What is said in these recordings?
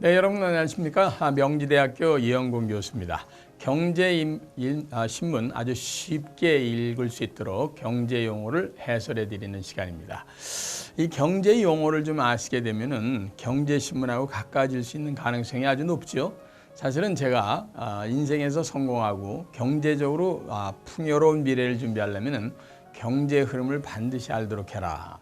네, 여러분 안녕하십니까? 명지대학교 이영곤 교수입니다. 경제신문 아주 쉽게 읽을 수 있도록 경제 용어를 해설해 드리는 시간입니다. 이 경제 용어를 좀 아시게 되면은 경제신문하고 가까워질 수 있는 가능성이 아주 높죠. 사실은 제가 인생에서 성공하고 경제적으로 풍요로운 미래를 준비하려면은 경제 흐름을 반드시 알도록 해라.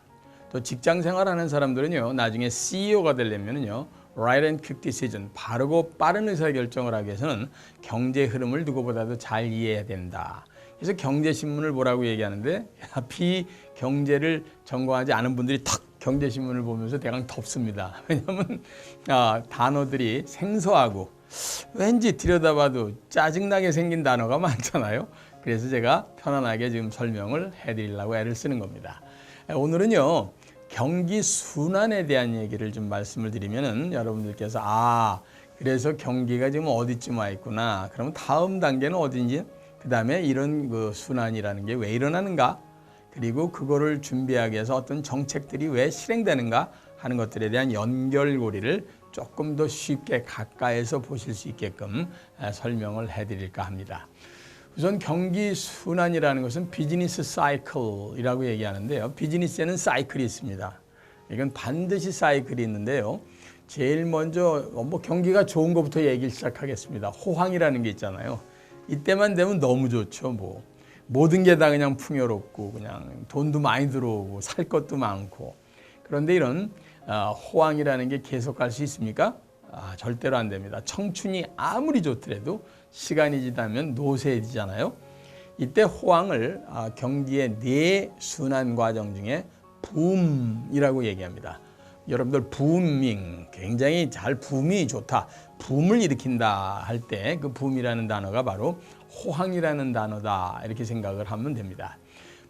또 직장 생활하는 사람들은요, 나중에 CEO가 되려면은요, right and quick decision, 바르고 빠른 의사결정을 하기 위해서는 경제 흐름을 누구보다도 잘 이해해야 된다. 그래서 경제신문을 뭐라고 얘기하는데, 비경제를 전공하지 않은 분들이 탁 경제신문을 보면서 대강 덥습니다. 왜냐하면 단어들이 생소하고 왠지 들여다봐도 짜증나게 생긴 단어가 많잖아요. 그래서 제가 편안하게 지금 설명을 해드리려고 애를 쓰는 겁니다. 오늘은요, 경기 순환에 대한 얘기를 좀 말씀을 드리면은 여러분들께서 그래서 경기가 지금 어디쯤 와 있구나. 그러면 다음 단계는 어딘지, 그 다음에 이런 그 순환이라는 게 왜 일어나는가, 그리고 그거를 준비하기 위해서 어떤 정책들이 왜 실행되는가 하는 것들에 대한 연결고리를 조금 더 쉽게 가까이서 보실 수 있게끔 설명을 해드릴까 합니다. 우선 경기 순환이라는 것은 비즈니스 사이클이라고 얘기하는데요. 비즈니스에는 사이클이 있습니다. 이건 반드시 사이클이 있는데요. 제일 먼저 경기가 좋은 것부터 얘기를 시작하겠습니다. 호황이라는 게 있잖아요. 이때만 되면 너무 좋죠. 모든 게 다 그냥 풍요롭고 그냥 돈도 많이 들어오고 살 것도 많고. 그런데 이런 호황이라는 게 계속 갈 수 있습니까? 절대로 안 됩니다. 청춘이 아무리 좋더라도 시간이 지나면 노쇠해지잖아요. 이때 호황을 경기의 네 순환 과정 중에 붐이라고 얘기합니다. 여러분들 붐밍, 굉장히 붐이 좋다, 붐을 일으킨다 할 때 그 붐이라는 단어가 바로 호황이라는 단어다, 이렇게 생각을 하면 됩니다.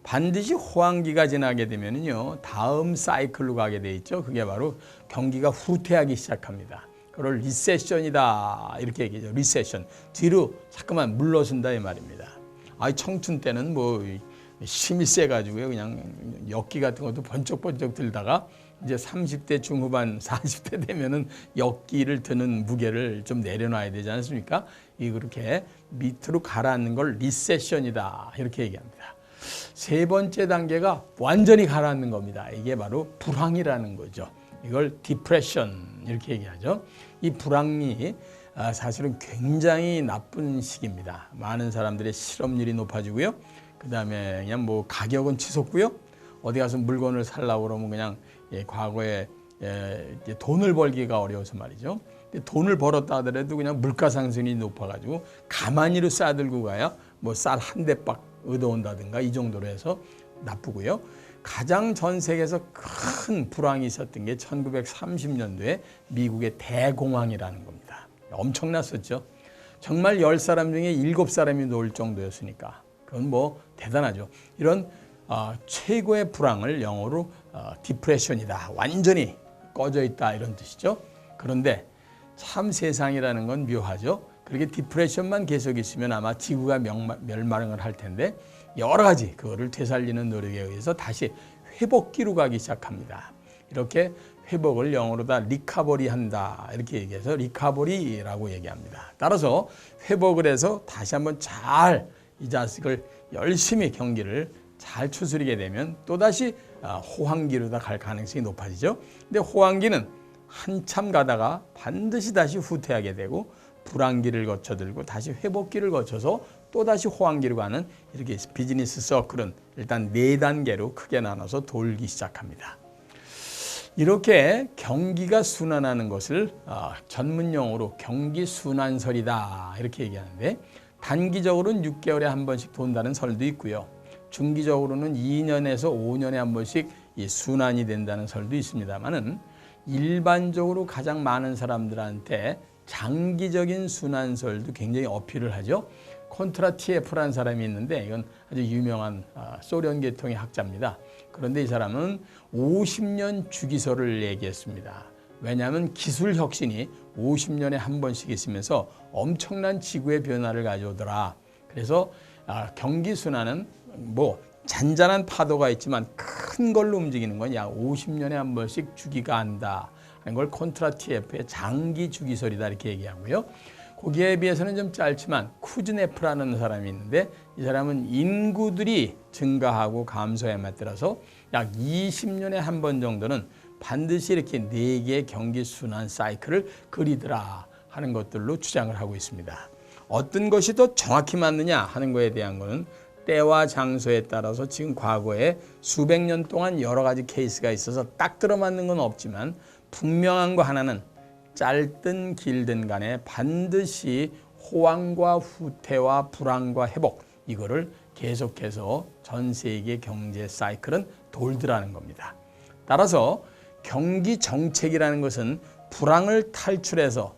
반드시 호황기가 지나게 되면요, 다음 사이클로 가게 돼 있죠. 그게 바로 경기가 후퇴하기 시작합니다. 그걸 리세션이다, 이렇게 얘기하죠. 리세션, 뒤로 자꾸만 물러선다 이 말입니다. 청춘 때는 힘이 세가지고요, 그냥 역기 같은 것도 번쩍번쩍 들다가 이제 30대 중후반 40대 되면은 역기를 드는 무게를 좀 내려놔야 되지 않습니까? 그렇게 밑으로 가라앉는 걸 리세션이다, 이렇게 얘기합니다. 세 번째 단계가 완전히 가라앉는 겁니다. 이게 바로 불황이라는 거죠. 이걸 디프레션, 이렇게 얘기하죠. 이 불황이 사실은 굉장히 나쁜 시기입니다. 많은 사람들의 실업률이 높아지고요. 그 다음에 그냥 가격은 치솟고요. 어디 가서 물건을 살려고 그러면 그냥 과거에 돈을 벌기가 어려워서 말이죠. 근데 돈을 벌었다 하더라도 그냥 물가 상승이 높아가지고 가만히로 싸들고 가야 쌀 한 대박 얻어온다든가 이 정도로 해서 나쁘고요. 가장 전 세계에서 큰 불황이 있었던 게 1930년도에 미국의 대공황이라는 겁니다. 엄청났었죠. 정말 10사람 중에 7사람이 놓을 정도였으니까 그건 대단하죠. 이런 최고의 불황을 영어로 디프레션이다, 완전히 꺼져 있다, 이런 뜻이죠. 그런데 참 세상이라는 건 묘하죠. 그렇게 디프레션만 계속 있으면 아마 지구가 멸망을 할 텐데 여러 가지 그거를 되살리는 노력에 의해서 다시 회복기로 가기 시작합니다. 이렇게 회복을 영어로다 리카버리 한다, 이렇게 얘기해서 리카버리라고 얘기합니다. 따라서 회복을 해서 다시 한번 잘 이 자식을 열심히 경기를 잘 추스리게 되면 또다시 호황기로다 갈 가능성이 높아지죠. 근데 호황기는 한참 가다가 반드시 다시 후퇴하게 되고 불황기를 거쳐들고 다시 회복기를 거쳐서 또다시 호황기로 가는, 이렇게 비즈니스 서클은 일단 4단계로 크게 나눠서 돌기 시작합니다. 이렇게 경기가 순환하는 것을 전문 용어로 경기 순환설이다, 이렇게 얘기하는데, 단기적으로는 6개월에 한 번씩 돈다는 설도 있고요. 중기적으로는 2년에서 5년에 한 번씩 순환이 된다는 설도 있습니다만은, 일반적으로 가장 많은 사람들한테 장기적인 순환설도 굉장히 어필을 하죠. 콘트라티예프라는 사람이 있는데 이건 아주 유명한 소련 계통의 학자입니다. 그런데 이 사람은 50년 주기설을 얘기했습니다. 왜냐하면 기술 혁신이 50년에 한 번씩 있으면서 엄청난 지구의 변화를 가져오더라. 그래서 경기 순환은 잔잔한 파도가 있지만 큰 걸로 움직이는 건 약 50년에 한 번씩 주기가 한다. 하는 걸 콘트라티에프의 장기 주기설이다 이렇게 얘기하고요. 거기에 비해서는 좀 짧지만 쿠즈네프라는 사람이 있는데 이 사람은 인구들이 증가하고 감소에 맞들어서 약 20년에 한 번 정도는 반드시 이렇게 4개의 경기 순환 사이클을 그리더라 하는 것들로 주장을 하고 있습니다. 어떤 것이 더 정확히 맞느냐 하는 거에 대한 거는 때와 장소에 따라서 지금 과거에 수백 년 동안 여러 가지 케이스가 있어서 딱 들어맞는 건 없지만 분명한 거 하나는 짧든 길든 간에 반드시 호황과 후퇴와 불황과 회복 이거를 계속해서 전 세계 경제 사이클은 돌더라는 겁니다. 따라서 경기 정책이라는 것은 불황을 탈출해서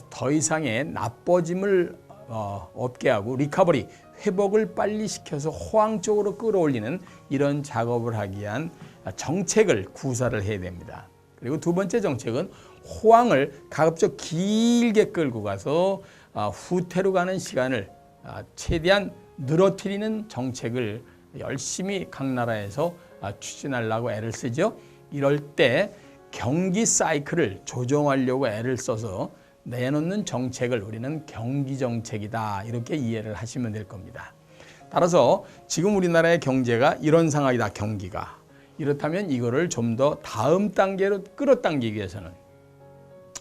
더 이상의 나빠짐을 없게 하고 리커버리, 회복을 빨리 시켜서 호황 쪽으로 끌어올리는 이런 작업을 하기 위한 정책을 구사를 해야 됩니다. 그리고 두 번째 정책은 호황을 가급적 길게 끌고 가서 후퇴로 가는 시간을 최대한 늘어뜨리는 정책을 열심히 각 나라에서 추진하려고 애를 쓰죠. 이럴 때 경기 사이클을 조정하려고 애를 써서 내놓는 정책을 우리는 경기 정책이다 이렇게 이해를 하시면 될 겁니다. 따라서 지금 우리나라의 경제가 이런 상황이다. 경기가 이렇다면 이거를 좀 더 다음 단계로 끌어당기기 위해서는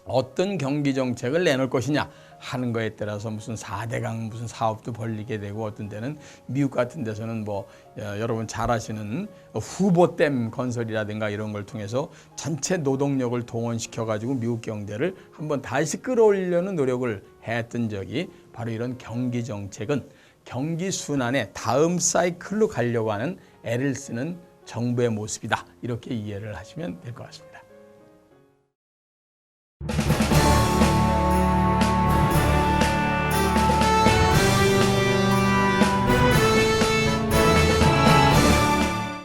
어떤 경기 정책을 내놓을 것이냐 하는 거에 따라서 무슨 4대강 무슨 사업도 벌리게 되고 어떤 데는 미국 같은 데서는 뭐 여러분 잘 아시는 후보댐 건설이라든가 이런 걸 통해서 전체 노동력을 동원시켜 가지고 미국 경제를 한번 다시 끌어올리려는 노력을 했던 적이 바로 이런 경기 정책은 경기 순환의 다음 사이클로 가려고 하는 애를 쓰는 정부의 모습이다. 이렇게 이해를 하시면 될 것 같습니다.